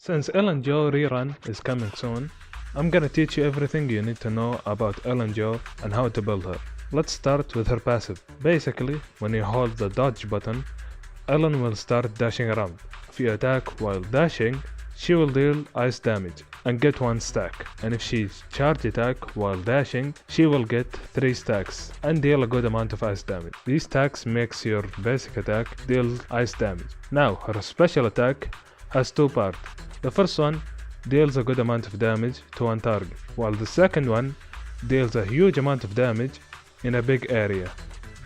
Since Ellen Joe rerun is coming soon, I'm gonna teach you everything you need to know about Ellen Joe and how to build her. Let's start with her passive. Basically, when you hold the dodge button, Ellen will start dashing around. If you attack while dashing, she will deal ice damage and get 1 stack. And if she charge attack while dashing, she will get 3 stacks and deal a good amount of ice damage. These stacks makes your basic attack deal ice damage. Now, her special attack has 2 parts. The first one deals a good amount of damage to one target, while the second one deals a huge amount of damage in a big area,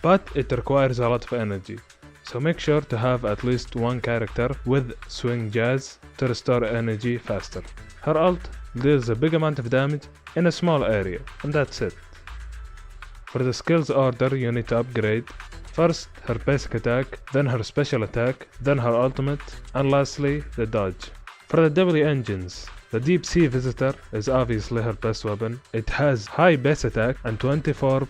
but it requires a lot of energy. So make sure to have at least one character with swing jazz to restore energy faster. Her ult deals a big amount of damage in a small area, and that's it. For the skills order you need to upgrade: first her basic attack, then her special attack, then her ultimate, and lastly the dodge. For the W engines, the Deep Sea Visitor is obviously her best weapon. It has high base attack and 24%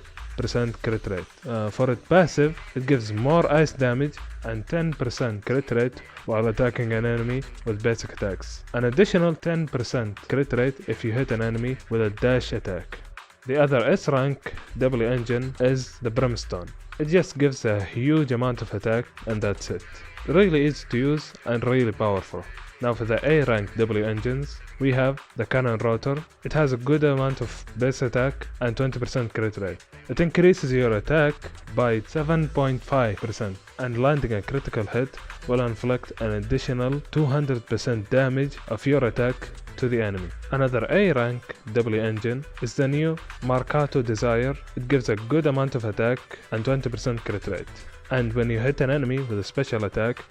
crit rate. For its passive, it gives more ice damage and 10% crit rate while attacking an enemy with basic attacks. An additional 10% crit rate if you hit an enemy with a dash attack. The other S rank W engine is the Brimstone. It just gives a huge amount of attack and that's it. Really easy to use and really powerful. Now for the A rank W engines, we have the Cannon Rotor. It has a good amount of base attack and 20% crit rate. It increases your attack by 7.5%, and landing a critical hit will inflict an additional 200% damage of your attack to the enemy. Another A rank W engine is the new Marcato Desire. It gives a good amount of attack and 20% crit rate. And when you hit an enemy with a special attack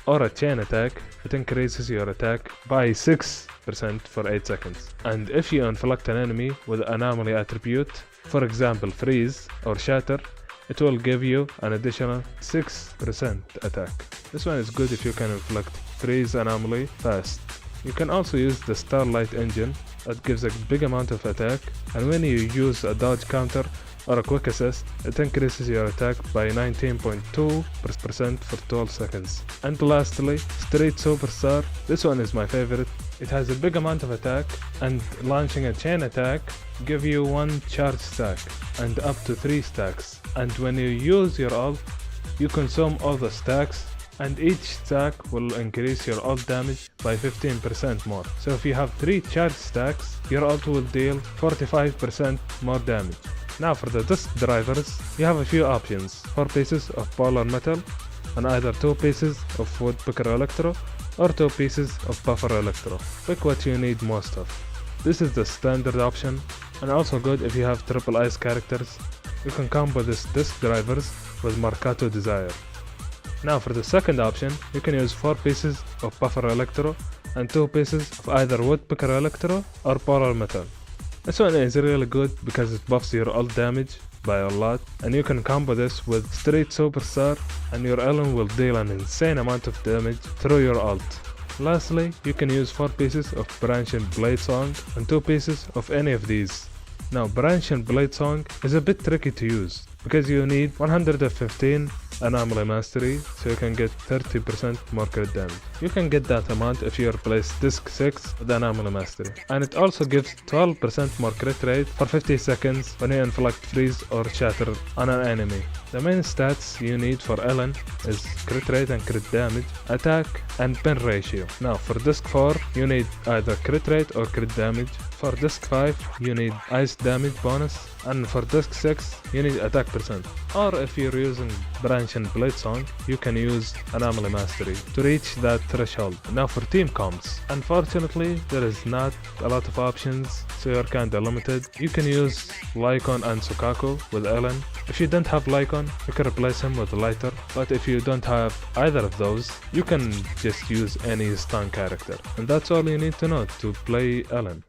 or a chain attack, it increases your attack by 6% for 8 seconds. And if you inflict an enemy with anomaly attribute, for example freeze or shatter, it will give you an additional 6% attack. This one is good if you can inflict freeze anomaly fast. You can also use the Starlight engine that gives a big amount of attack, and when you use a dodge counter or a quick assist, it increases your attack by 19.2% for 12 seconds. And lastly, Street Superstar. This one is my favorite. It has a big amount of attack, and launching a chain attack give you 1 charge stack and up to 3 stacks. And when you use your ult, you consume all the stacks, and each stack will increase your ult damage by 15% more. So if you have 3 charge stacks, your ult will deal 45% more damage. Now for the disc drivers, you have a few options: 4 pieces of polar metal, and either 2 pieces of woodpecker electro or 2 pieces of buffer electro. Pick what you need most of. This is the standard option, and also good if you have triple ice characters. You can combo this disc drivers with Marcato Desire. Now for the second option, you can use 4 pieces of buffer electro and 2 pieces of either woodpecker electro or polar metal. This one is really good because it buffs your ult damage by a lot, and you can combo this with Street Superstar and your Ellen will deal an insane amount of damage through your ult. Lastly, you can use 4 pieces of Branch and Blade Song and 2 pieces of any of these. Now Branch and Blade Song is a bit tricky to use because you need 115 anomaly mastery, so you can get 30% more crit damage. You can get that amount if you replace disc 6 with anomaly mastery. And it also gives 12% more crit rate for 50 seconds when you inflict freeze or shatter on an enemy. The main stats you need for Ellen is crit rate and crit damage, attack, and pin ratio. Now for disc 4, you need either crit rate or crit damage. For disc 5, you need ice damage bonus, and for disc 6, you need attack percent. Or if you're using Branch and Blade Song, you can use Anomaly Mastery to reach that threshold. Now for team comps. Unfortunately, there is not a lot of options, so you're kinda limited. You can use Lycon and Sukaku with Ellen. If you don't have Lycon, you can replace him with Lighter, but if you don't have either of those, you can just use any stun character. And that's all you need to know to play Ellen.